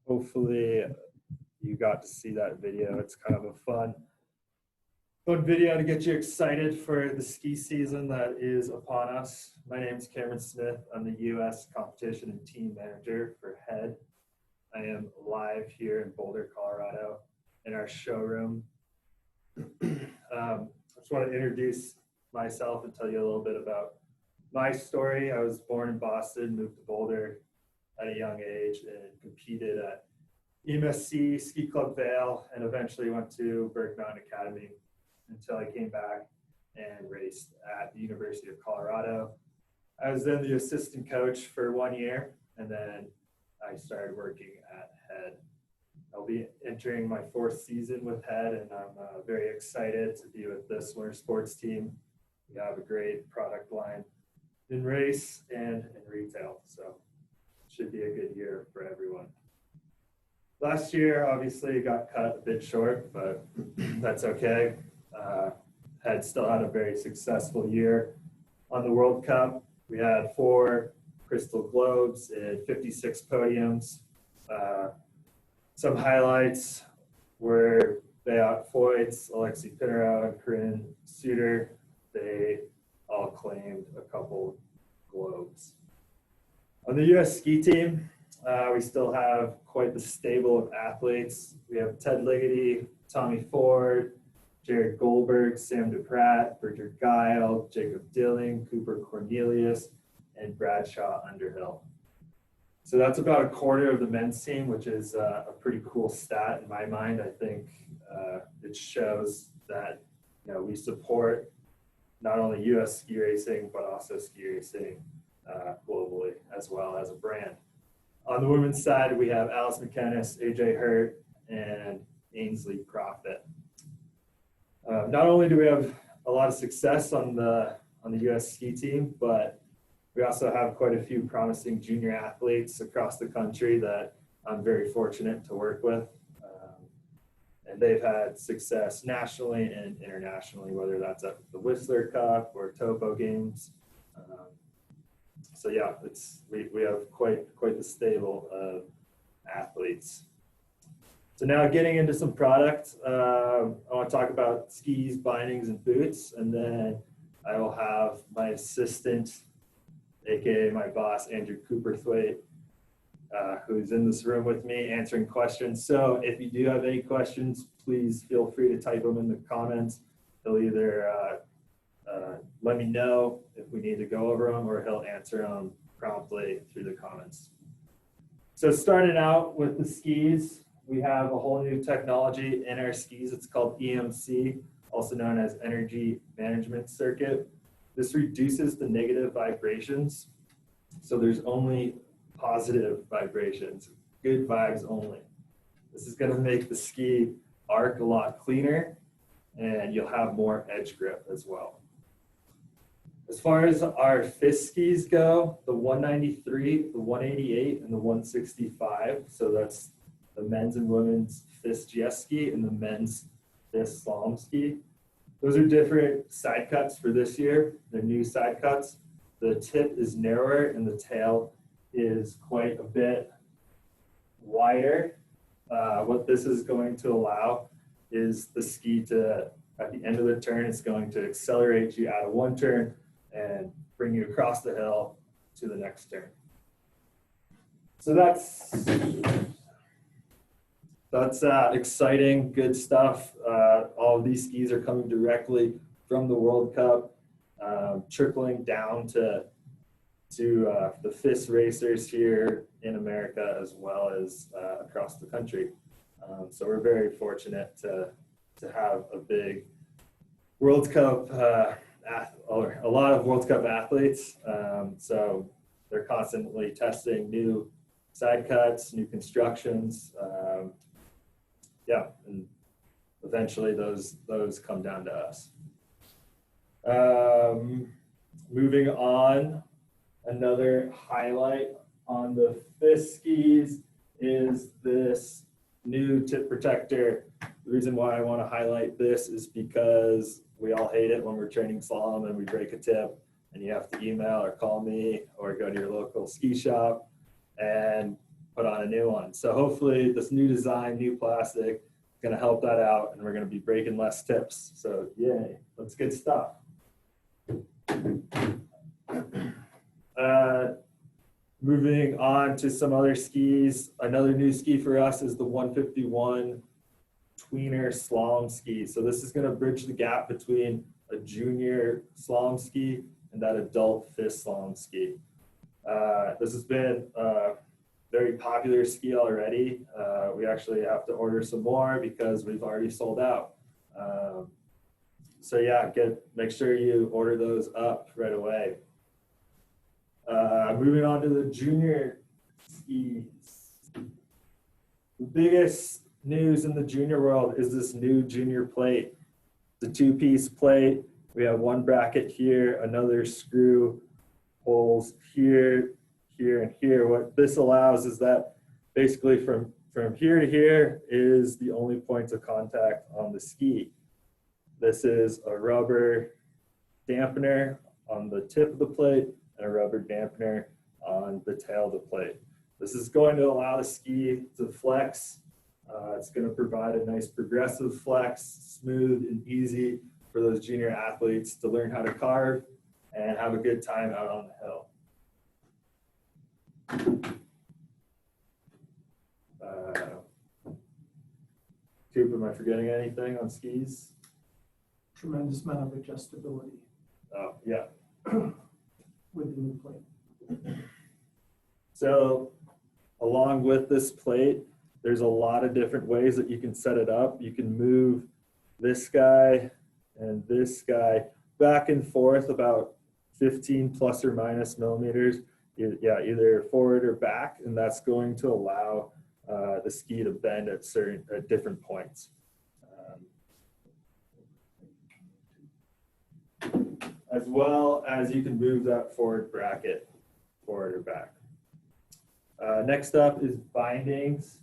Hopefully you got to see that video. It's kind of a fun video to get you excited for the ski season that is upon us. My name is Cameron Smith. I'm the U.S. Competition and Team Manager for HEAD. I am live here in Boulder, Colorado in our showroom. I just want to introduce myself and tell you a little bit about my story. I was born in Boston, moved to Boulder at a young age and competed at EMC, Ski Club Vail, and eventually went to Berg Mountain Academy until I came back and raced at the University of Colorado. I was then the assistant coach for 1 year, and then I started working at HEAD. I'll be entering my 4th season with HEAD, and I'm very excited to be with this winter sports team. We have a great product line in race and in retail, so it should be a good year for everyone. Last year, obviously, got cut a bit short, but that's okay. HEAD still had a very successful year on the World Cup. We had 4 Crystal Globes and 56 podiums. Some highlights were Beat Foyts, Alexi Pinero, and Corinne Suter. They all claimed a couple globes. On the U.S. ski team, we still have quite the stable of athletes. We have Ted Ligety, Tommy Ford, Jared Goldberg, Sam DePratt, Bridger Guile, Jacob Dilling, Cooper Cornelius, and Bradshaw Underhill. So that's about a quarter of the men's team, which is a pretty cool stat in my mind. I think it shows that we support not only U.S. ski racing, but also ski racing globally as well as a brand. On the women's side, we have Alice McKennis, AJ Hurt, and Ainsley Profit. Not only do we have a lot of success on the U.S. ski team, but we also have quite a few promising junior athletes across the country that I'm very fortunate to work with. And they've had success nationally and internationally, whether that's at the Whistler Cup or Topo Games. So yeah, we have quite the stable of athletes. So now getting into some product, I want to talk about skis, bindings, and boots, and then I will have my assistant, aka my boss, Andrew Cooperthwaite, who's in this room with me answering questions. So if you do have any questions, please feel free to type them in the comments. He'll either let me know if we need to go over them, or he'll answer them promptly through the comments. So starting out with the skis, we have a whole new technology in our skis. It's called EMC, also known as Energy Management Circuit. This reduces the negative vibrations. So there's only positive vibrations, good vibes only. This is gonna make the ski arc a lot cleaner, and you'll have more edge grip as well. As far as our FIS skis go, the 193, the 188, and the 165, so that's the men's and women's FIS GS ski and the men's FIS Slalom ski. Those are different side cuts for this year. They're new side cuts. The tip is narrower and the tail is quite a bit wider. What this is going to allow is the ski to, at the end of the turn, it's going to accelerate you out of one turn and bring you across the hill to the next turn. So that's exciting, good stuff. All of these skis are coming directly from the World Cup, trickling down to the FIS racers here in America as well as across the country. So we're very fortunate to have a big World Cup, or a lot of World Cup athletes. So they're constantly testing new side cuts, new constructions. Yeah, and eventually those come down to us. Moving on, another highlight on the FIS skis is this new tip protector. The reason why I want to highlight this is because we all hate it when we're training slalom and we break a tip and you have to email or call me or go to your local ski shop. And put on a new one. So hopefully this new design, new plastic, is going to help that out, and we're going to be breaking less tips. So yay, that's good stuff. Moving on to some other skis. Another new ski for us is the 151 Tweener Slalom Ski. So this is going to bridge the gap between a junior slalom ski and that adult fist slalom ski. This has been a very popular ski already. We actually have to order some more because we've already sold out. So yeah, make sure you order those up right away. Moving on to the junior skis. The biggest news in the junior world is this new junior plate. It's a two-piece plate. We have one bracket here, another screw holes here, here, and here. What this allows is that basically from here to here is the only points of contact on the ski. This is a rubber dampener on the tip of the plate and a rubber dampener on the tail of the plate. This is going to allow the ski to flex. It's going to provide a nice progressive flex, smooth and easy for those junior athletes to learn how to carve and have a good time out on the hill. Coop, am I forgetting anything on skis? Tremendous amount of adjustability. Oh, yeah. With the new plate. So along with this plate, there's a lot of different ways that you can set it up. You can move this guy and this guy back and forth about 15 plus or minus millimeters. Yeah, either forward or back, and that's going to allow the ski to bend at different points. As well as you can move that forward bracket forward or back. Next up is bindings.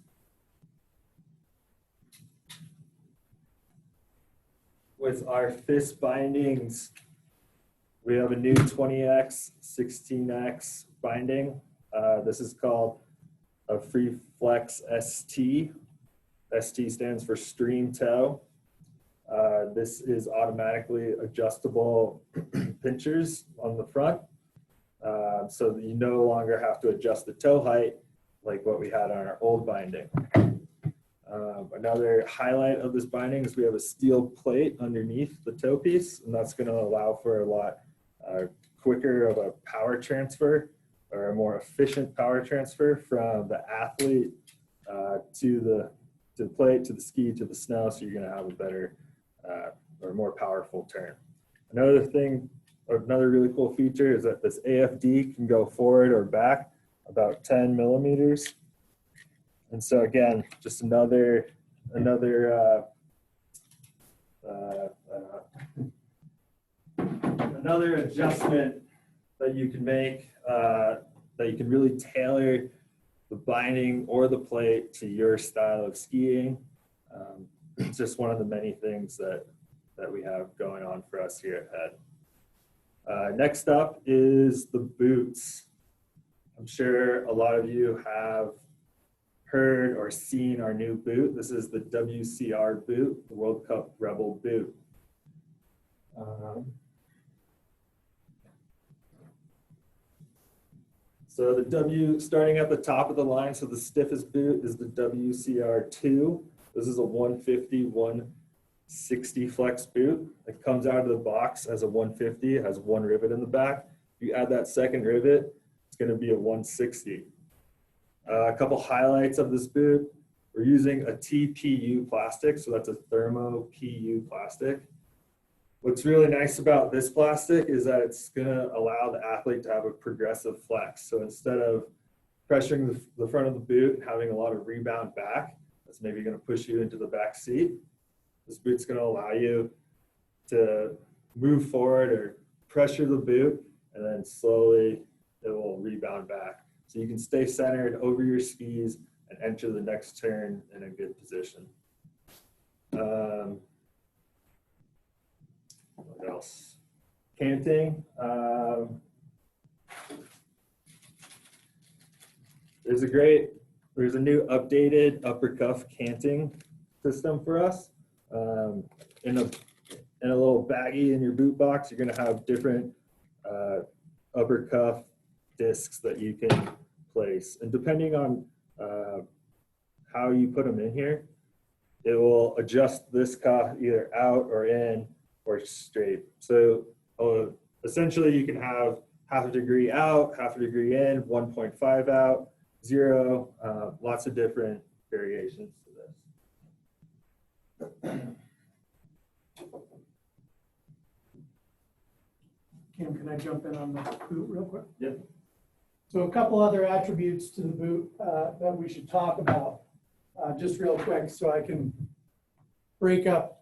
With our fist bindings, we have a new 20X, 16X binding. This is called a Freeflex ST. ST stands for stream toe. This is automatically adjustable pinchers on the front, so that you no longer have to adjust the toe height like what we had on our old binding. Another highlight of this binding is we have a steel plate underneath the toe piece, and that's going to allow for a lot quicker of a power transfer, or a more efficient power transfer from the athlete to the plate, to the ski, to the snow, so you're going to have a better or more powerful turn. Another thing, or another really cool feature, is that this AFD can go forward or back about 10 millimeters. And so again, just another adjustment that you can make, that you can really tailor the binding or the plate to your style of skiing. It's just one of the many things that we have going on for us here at Head. Next up is the boots. I'm sure a lot of you have heard or seen our new boot. This is the WCR boot, the World Cup Rebel boot. So starting at the top of the line, so the stiffest boot is the WCR2. This is a 150, 160 flex boot. It comes out of the box as a 150. It has one rivet in the back. If you add that second rivet, it's going to be a 160. A couple highlights of this boot. We're using a TPU plastic, so that's a thermo PU plastic. What's really nice about this plastic is that it's going to allow the athlete to have a progressive flex. So instead of pressuring the front of the boot and having a lot of rebound back, that's maybe going to push you into the back seat, this boot's going to allow you to move forward or pressure the boot, and then slowly it will rebound back. So you can stay centered over your skis and enter the next turn in a good position. What else? Canting. There's a great there's a new updated upper cuff canting system for us. In a little baggie in your boot box, you're going to have different upper cuff discs that you can place. And depending on how you put them in here, it will adjust this cuff either out or in or straight. So essentially you can have half a degree out, half a degree in, 1.5 out, 0, lots of different variations to this. Cam, can I jump in on the boot real quick? Yep. So a couple other attributes to the boot that we should talk about just real quick so I can break up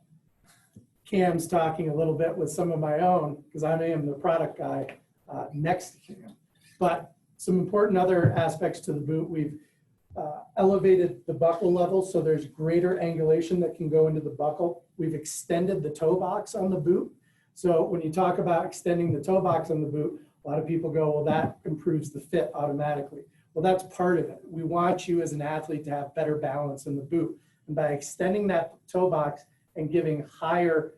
Cam's talking a little bit with some of my own because I am the product guy next to Cam. But some important other aspects to the boot, we've elevated the buckle level so there's greater angulation that can go into the buckle. We've extended the toe box on the boot. So when you talk about extending the toe box on the boot, a lot of people go, well, that improves the fit automatically. Well, that's part of it. We want you as an athlete to have better balance in the boot. And by extending that toe box and giving higher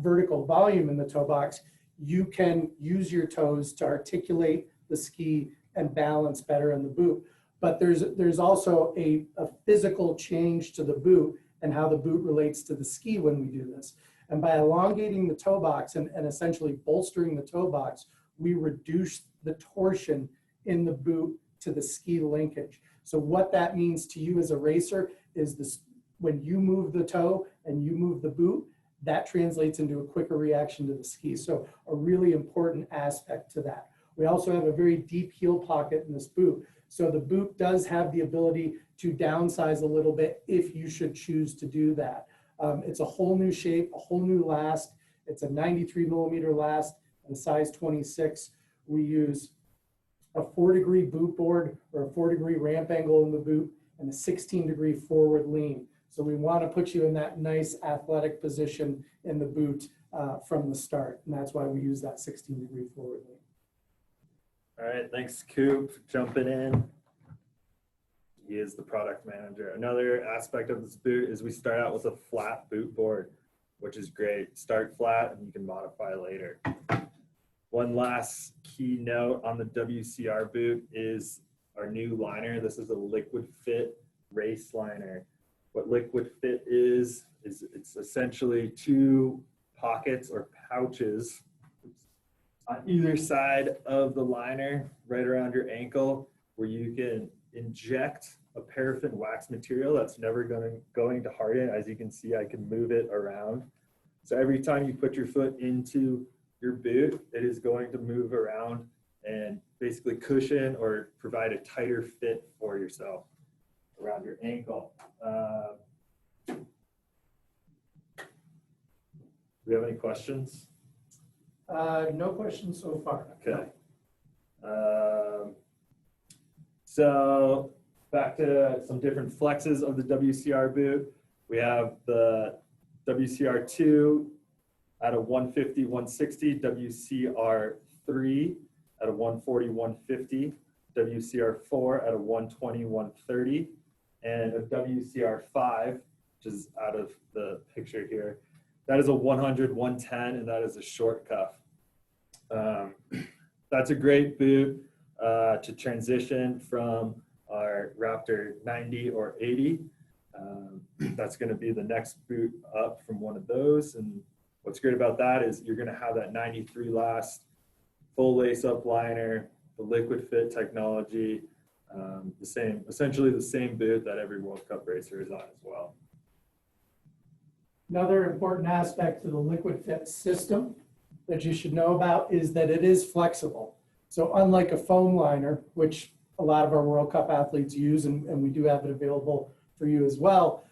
vertical volume in the toe box, you can use your toes to articulate the ski and balance better in the boot. But there's also a physical change to the boot and how the boot relates to the ski when we do this. And by elongating the toe box and essentially bolstering the toe box, we reduce the torsion in the boot to the ski linkage. So what that means to you as a racer is this: when you move the toe and you move the boot, that translates into a quicker reaction to the ski. So a really important aspect to that. We also have a very deep heel pocket in this boot. So the boot does have the ability to downsize a little bit if you should choose to do that. It's a whole new shape, a whole new last. It's a 93 millimeter last and a size 26. We use a 4-degree boot board or a 4-degree ramp angle in the boot and a 16-degree forward lean. So we want to put you in that nice athletic position in the boot from the start. And that's why we use that 16-degree forward lean. All right, thanks Coop for jumping in. He is the product manager. Another aspect of this boot is we start out with a flat boot board, which is great. Start flat and you can modify later. One last key note on the WCR boot is our new liner. This is a liquid fit race liner. What liquid fit is it's essentially 2 pockets or pouches on either side of the liner, right around your ankle, where you can inject a paraffin wax material that's never going to harden. As you can see, I can move it around. So every time you put your foot into your boot, it is going to move around and basically cushion or provide a tighter fit for yourself around your ankle. Do we have any questions? No questions so far. Okay. So back to some different flexes of the WCR boot. We have the WCR 2 at a 150, 160, WCR 3 at a 140, 150, WCR 4 at a 120, 130, and a WCR 5, which is out of the picture here. That is a 100, 110, and that is a short cuff. That's a great boot to transition from our Raptor 90 or 80. That's going to be the next boot up from one of those. And what's great about that is you're going to have that 93 last, full lace-up liner, the liquid fit technology, essentially the same boot that every World Cup racer is on as well. Another important aspect to the liquid fit system that you should know about is that it is flexible. So unlike a foam liner, which a lot of our World Cup athletes use, and we do have it available for you as well,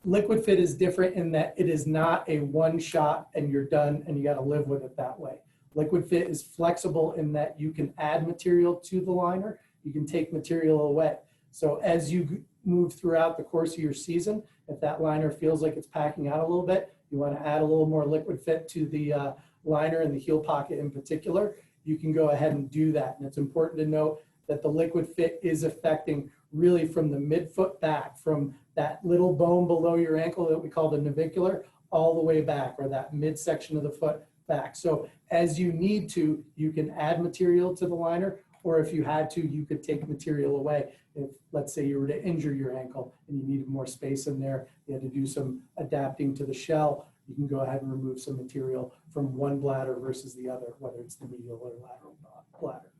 liquid fit is different in that it is not a one shot and you're done and you got to live with it that way. Liquid fit is flexible in that you can add material to the liner, you can take material away. So as you move throughout the course of your season, if that liner feels like it's packing out a little bit, you want to add a little more liquid fit to the liner and the heel pocket in particular, you can go ahead and do that. And it's important to note that the liquid fit is affecting really from the midfoot back, from that little bone below your ankle that we call the navicular, all the way back, or that midsection of the foot back. So as you need to, you can add material to the liner, or if you had to, you could take material away. If, let's say, you were to injure your ankle and you needed more space in there, you had to do some adapting to the shell, you can go ahead and remove some material from one bladder versus the other, whether it's the medial or lateral bladder.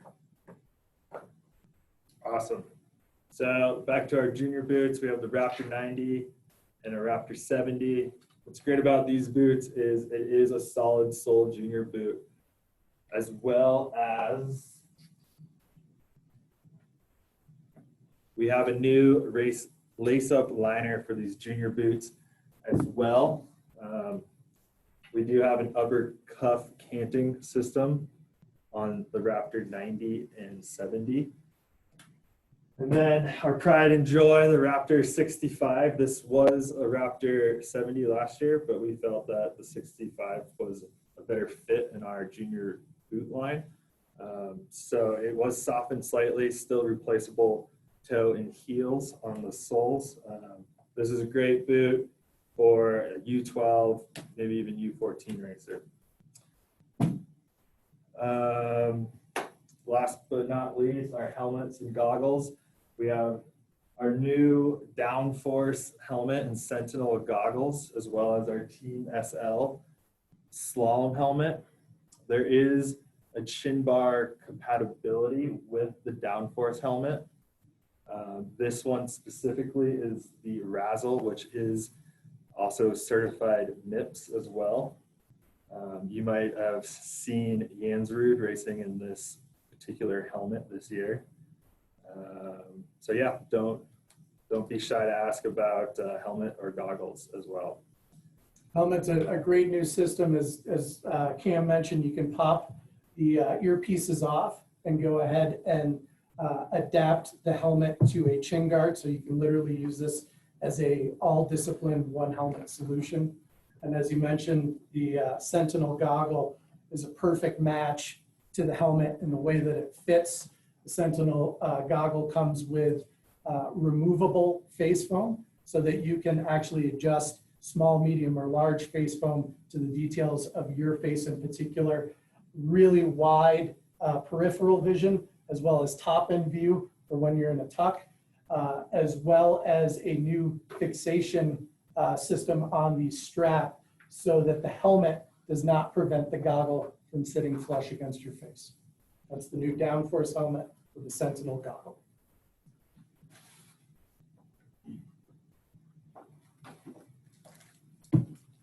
Awesome. So back to our junior boots, we have the Raptor 90 and a Raptor 70. What's great about these boots is it is a solid sole junior boot, as well as we have a new lace-up liner for these junior boots as well. We do have an upper cuff canting system on the Raptor 90 and 70. And then our pride and joy, the Raptor 65. This was a Raptor 70 last year, but we felt that the 65 was a better fit in our junior boot line. So it was softened slightly, still replaceable toe and heels on the soles. This is a great boot for a U12, maybe even U14 racer. Last but not least, our helmets and goggles. We have our new downforce helmet and Sentinel goggles, as well as our Team SL slalom helmet. There is a chin bar compatibility with the downforce helmet. This one specifically is the Razzle, which is also certified MIPS as well. You might have seen Jansrud racing in this particular helmet this year. So yeah, don't be shy to ask about helmet or goggles as well. Helmet's a great new system. As Cam mentioned, you can pop the earpieces off and go ahead and adapt the helmet to a chin guard. So you can literally use this as a all discipline one helmet solution. And as you mentioned, the Sentinel goggle is a perfect match to the helmet in the way that it fits. The Sentinel goggle comes with removable face foam so that you can actually adjust small, medium, or large face foam to the details of your face in particular. Really wide peripheral vision, as well as top-end view for when you're in a tuck, as well as a new fixation system on the strap so that the helmet does not prevent the goggle from sitting flush against your face. That's the new downforce helmet with the Sentinel goggle.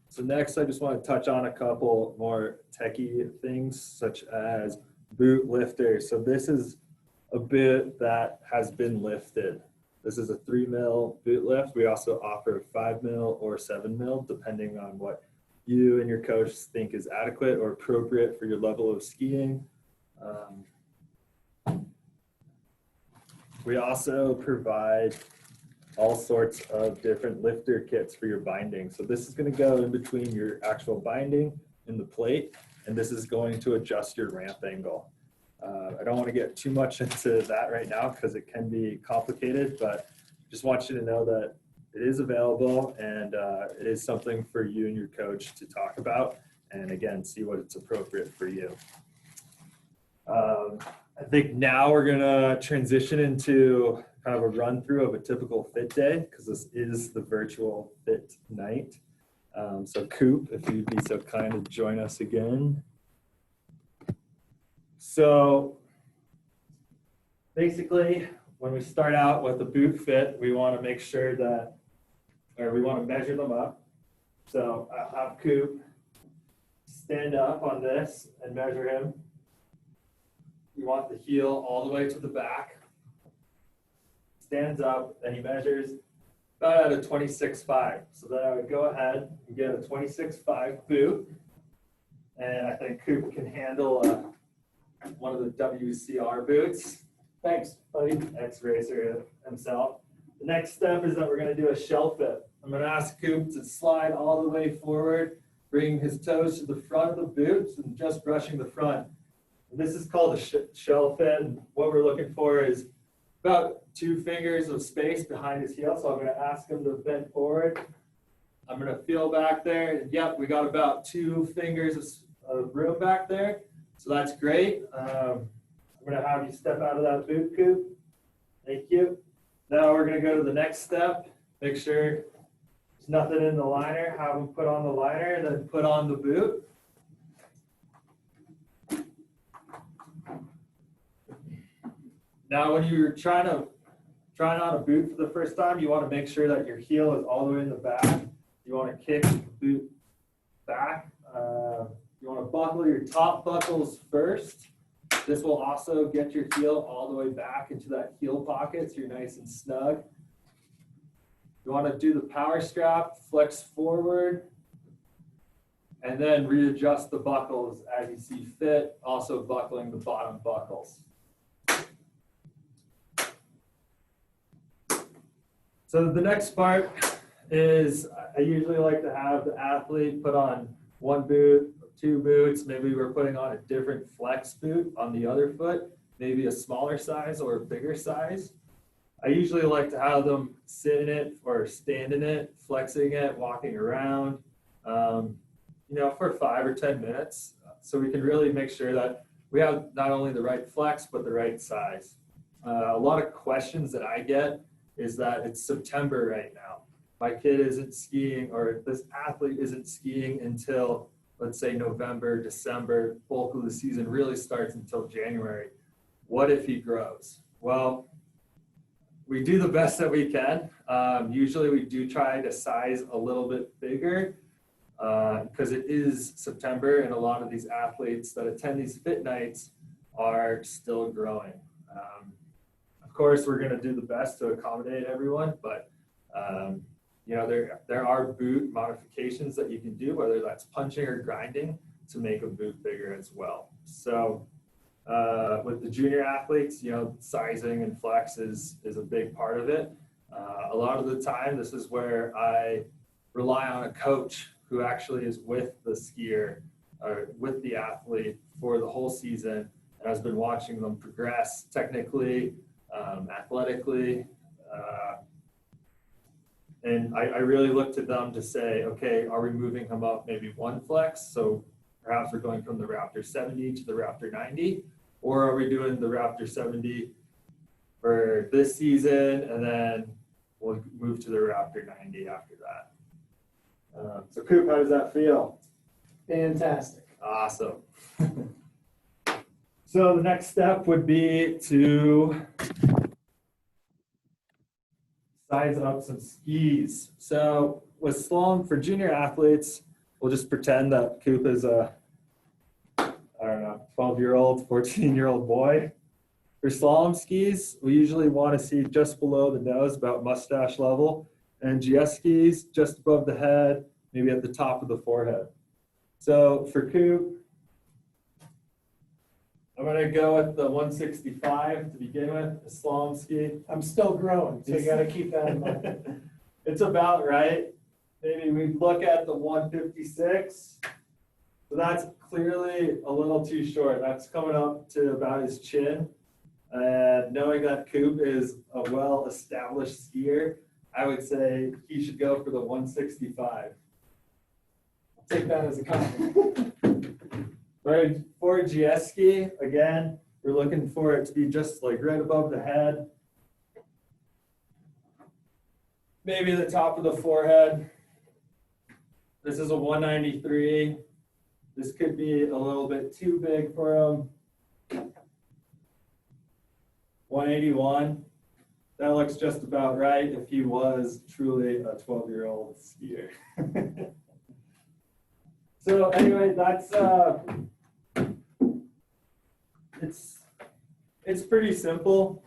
So next, I just want to touch on a couple more techie things, such as boot lifter. So this is a boot that has been lifted. This is a 3 mil boot lift. We also offer a 5 mil or 7 mil, depending on what you and your coach think is adequate or appropriate for your level of skiing. We also provide all sorts of different lifter kits for your binding. So this is going to go in between your actual binding and the plate, and this is going to adjust your ramp angle. I don't want to get too much into that right now because it can be complicated, but just want you to know that it is available and it is something for you and your coach to talk about, and again, see what it's appropriate for you. I think now we're gonna transition into kind of a run through of a typical fit day, because this is the virtual fit night. So Coop, if you'd be so kind to join us again. So basically, when we start out with a boot fit, we want to make sure that, or we want to measure them up. So I'll have Coop stand up on this and measure him. You want the heel all the way to the back. Stands up, and he measures about at a 26.5. So then I would go ahead and get a 26.5 boot. And I think Coop can handle one of the WCR boots. Thanks, buddy. Ex-racer himself. The next step is that we're going to do a shell fit. I'm going to ask Coop to slide all the way forward, bringing his toes to the front of the boots and just brushing the front. And this is called a shell fit. And what we're looking for is about 2 fingers of space behind his heel. So I'm going to ask him to bend forward. I'm going to feel back there. Yep, we got about 2 fingers of room back there. So that's great. I'm going to have you step out of that boot, Coop. Thank you. Now we're going to go to the next step. Make sure there's nothing in the liner. Have him put on the liner and then put on the boot. Now when you're trying on a boot for the first time, you want to make sure that your heel is all the way in the back. You want to kick the boot back. You want to buckle your top buckles first. This will also get your heel all the way back into that heel pocket so you're nice and snug. You want to do the power strap, flex forward, and then readjust the buckles as you see fit, also buckling the bottom buckles. So the next part is I usually like to have the athlete put on 1 boot, 2 boots. Maybe we're putting on a different flex boot on the other foot, maybe a smaller size or a bigger size. I usually like to have them sit in it or stand in it, flexing it, walking around, for 5 or 10 minutes. So we can really make sure that we have not only the right flex, but the right size. A lot of questions that I get is that it's September right now. My kid isn't skiing, or this athlete isn't skiing until, let's say, November, December. Bulk of the season really starts until January. What if he grows? Well, we do the best that we can. Usually we do try to size a little bit bigger because it is September and a lot of these athletes that attend these fit nights are still growing. Of course, we're going to do the best to accommodate everyone, but there are boot modifications that you can do, whether that's punching or grinding, to make a boot bigger as well. So with the junior athletes, sizing and flex is a big part of it. A lot of the time, this is where I rely on a coach who actually is with the skier or with the athlete for the whole season and has been watching them progress technically, athletically, and I really look to them to say, okay, are we moving him up maybe 1 flex? So perhaps we're going from the Raptor 70 to the Raptor 90, or are we doing the Raptor 70 for this season and then we'll move to the Raptor 90 after that. So Coop, how does that feel? Fantastic. Awesome. So the next step would be to size up some skis. So with slalom for junior athletes, we'll just pretend that Coop is a, 12-year-old, 14-year-old boy. For slalom skis, we usually want to see just below the nose, about mustache level, and GS skis just above the head, maybe at the top of the forehead. So for Coop, I'm going to go with the 165 to begin with, a slalom ski. I'm still growing, so you got to keep that in mind. It's about right. Maybe we look at the 156. So that's clearly a little too short. That's coming up to about his chin. And knowing that Coop is a well-established skier, I would say he should go for the 165. I'll take that as a compliment. For a GS ski, again, we're looking for it to be just like right above the head. Maybe the top of the forehead. This is a 193. This could be a little bit too big for him. 181. That looks just about right if he was truly a 12-year-old skier. So anyway, that's it's pretty simple.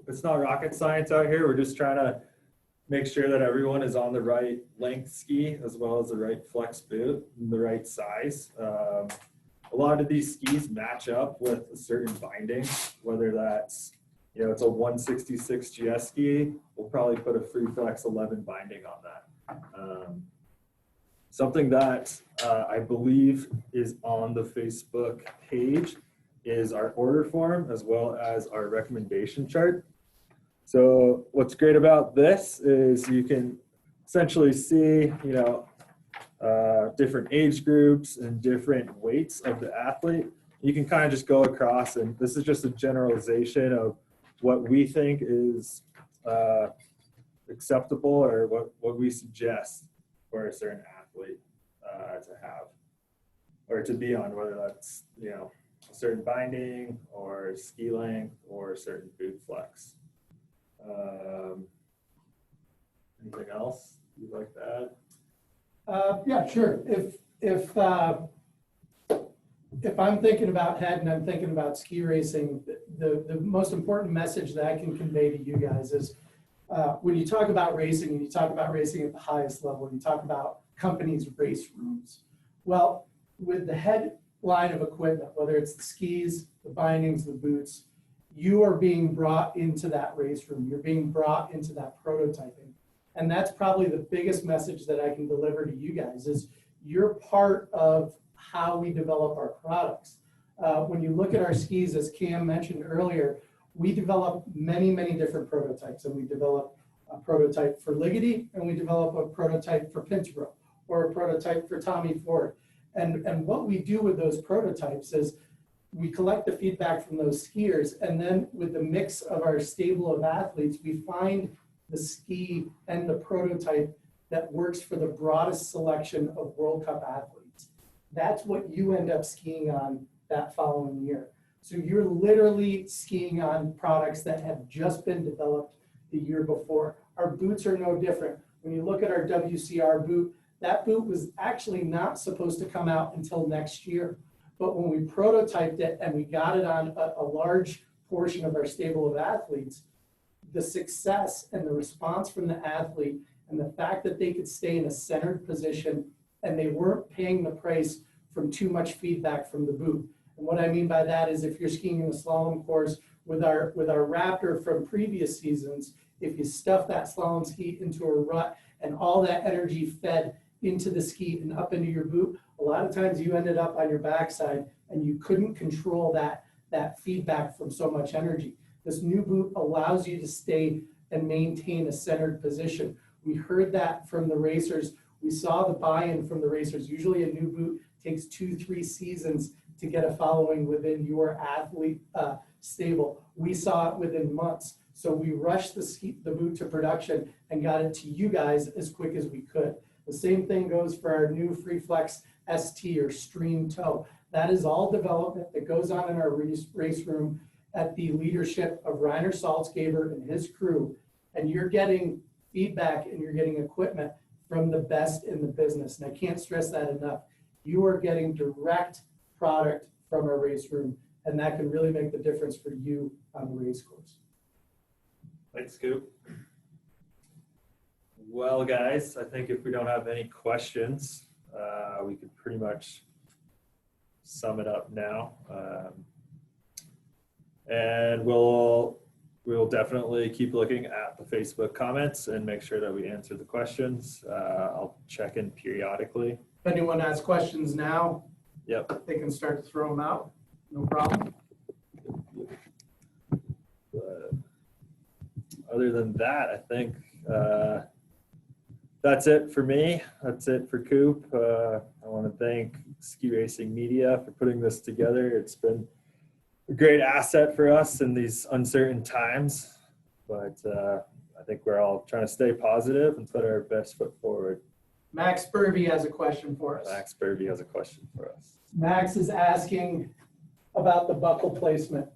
It's not rocket science out here. We're just trying to make sure that everyone is on the right length ski as well as the right flex boot and the right size. A lot of these skis match up with a certain binding, whether that's, it's a 166 GS ski, we'll probably put a Freeflex 11 binding on that. Something that I believe is on the Facebook page is our order form as well as our recommendation chart. So what's great about this is you can essentially see, different age groups and different weights of the athlete. You can kind of just go across, and this is just a generalization of what we think is acceptable or what we suggest for a certain athlete to have or to be on, whether that's, a certain binding or ski length or a certain boot flex. Anything else you'd like to add? Yeah, sure. If I'm thinking about head and I'm thinking about ski racing, the most important message that I can convey to you guys is when you talk about racing and you talk about racing at the highest level, you talk about companies' race rooms. Well, with the head line of equipment, whether it's the skis, the bindings, the boots, you are being brought into that race room. You're being brought into that prototyping. And that's probably the biggest message that I can deliver to you guys is you're part of how we develop our products. When you look at our skis, as Cam mentioned earlier, we develop many, many different prototypes. And we develop a prototype for Ligety, and we develop a prototype for Pinterborough, or a prototype for Tommy Ford. And what we do with those prototypes is we collect the feedback from those skiers, and then with the mix of our stable of athletes, we find the ski and the prototype that works for the broadest selection of World Cup athletes. That's what you end up skiing on that following year. So you're literally skiing on products that have just been developed the year before. Our boots are no different. When you look at our WCR boot, that boot was actually not supposed to come out until next year. But when we prototyped it and we got it on a large portion of our stable of athletes, the success and the response from the athlete and the fact that they could stay in a centered position and they weren't paying the price from too much feedback from the boot. And what I mean by that is if you're skiing in the slalom course with our Raptor from previous seasons, if you stuff that slalom ski into a rut and all that energy fed into the ski and up into your boot, a lot of times you ended up on your backside and you couldn't control that feedback from so much energy. This new boot allows you to stay and maintain a centered position. We heard that from the racers. We saw the buy-in from the racers. Usually a new boot takes 2-3 seasons to get a following within your athlete stable. We saw it within months. So we rushed the boot to production and got it to you guys as quick as we could. The same thing goes for our new Freeflex ST or Stream Toe. That is all development that goes on in our race room at the leadership of Reiner Salzgeber and his crew. And you're getting feedback and you're getting equipment from the best in the business. And I can't stress that enough. You are getting direct product from our race room, and that can really make the difference for you on the race course. Thanks, Scoop. Well, guys, I think if we don't have any questions, we could pretty much sum it up now. And we'll definitely keep looking at the Facebook comments and make sure that we answer the questions. I'll check in periodically. If anyone has questions now, Yep. they can start to throw them out. No problem. But other than that, I think that's it for me. That's it for Coop. I want to thank Ski Racing Media for putting this together. It's been a great asset for us in these uncertain times, but I think we're all trying to stay positive and put our best foot forward. Max Burby has a question for us. Max Burby has a question for us. Max is asking about the buckle placement.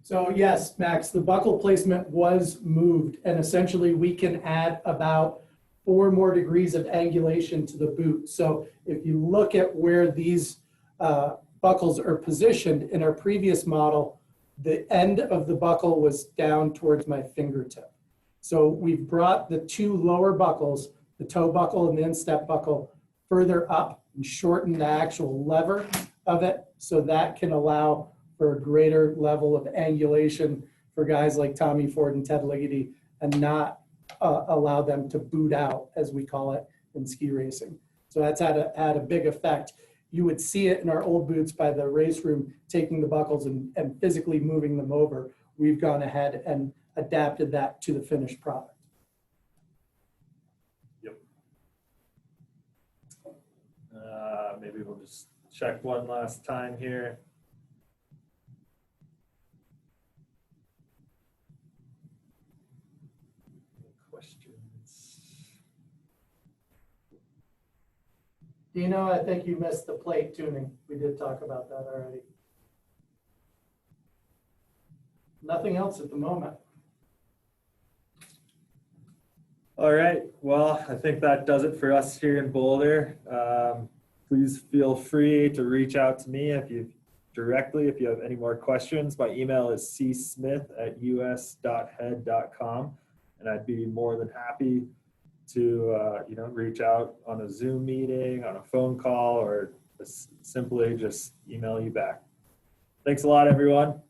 So yes, Max, the buckle placement was moved, and essentially we can add about 4 more degrees of angulation to the boot. So if you look at where these buckles are positioned in our previous model, the end of the buckle was down towards my fingertip. So we've brought the 2 lower buckles, the toe buckle and the instep buckle, further up and shortened the actual lever of it, so that can allow for a greater level of angulation for guys like Tommy Ford and Ted Ligety, and not allow them to boot out, as we call it in ski racing. So that's had a big effect. you would see it in our old boots by the race room, taking the buckles and physically moving them over. We've gone ahead and adapted that to the finished product. Yep. Maybe we'll just check one last time here. Questions? Dino, I think you missed the plate tuning. We did talk about that already. Nothing else at the moment. All right, well, I think that does it for us here in Boulder. Please feel free to reach out to me if you have any more questions. My email is csmith@us.head.com, and I'd be more than happy to reach out on a Zoom meeting, on a phone call, or simply just email you back. Thanks a lot, everyone.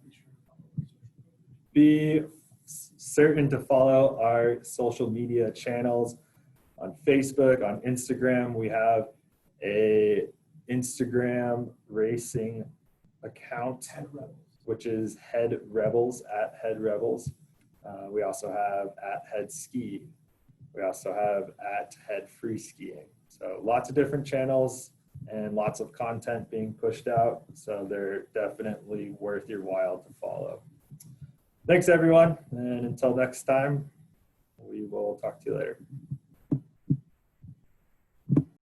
Be certain to follow our social media channels on Facebook, on Instagram. We have a Instagram racing account, which is Head Rebels, @Head Rebels. We also have @Head Ski. We also have @Head Free Skiing. So lots of different channels and lots of content being pushed out. So they're definitely worth your while to follow. Thanks, everyone. And until next time, we will talk to you later.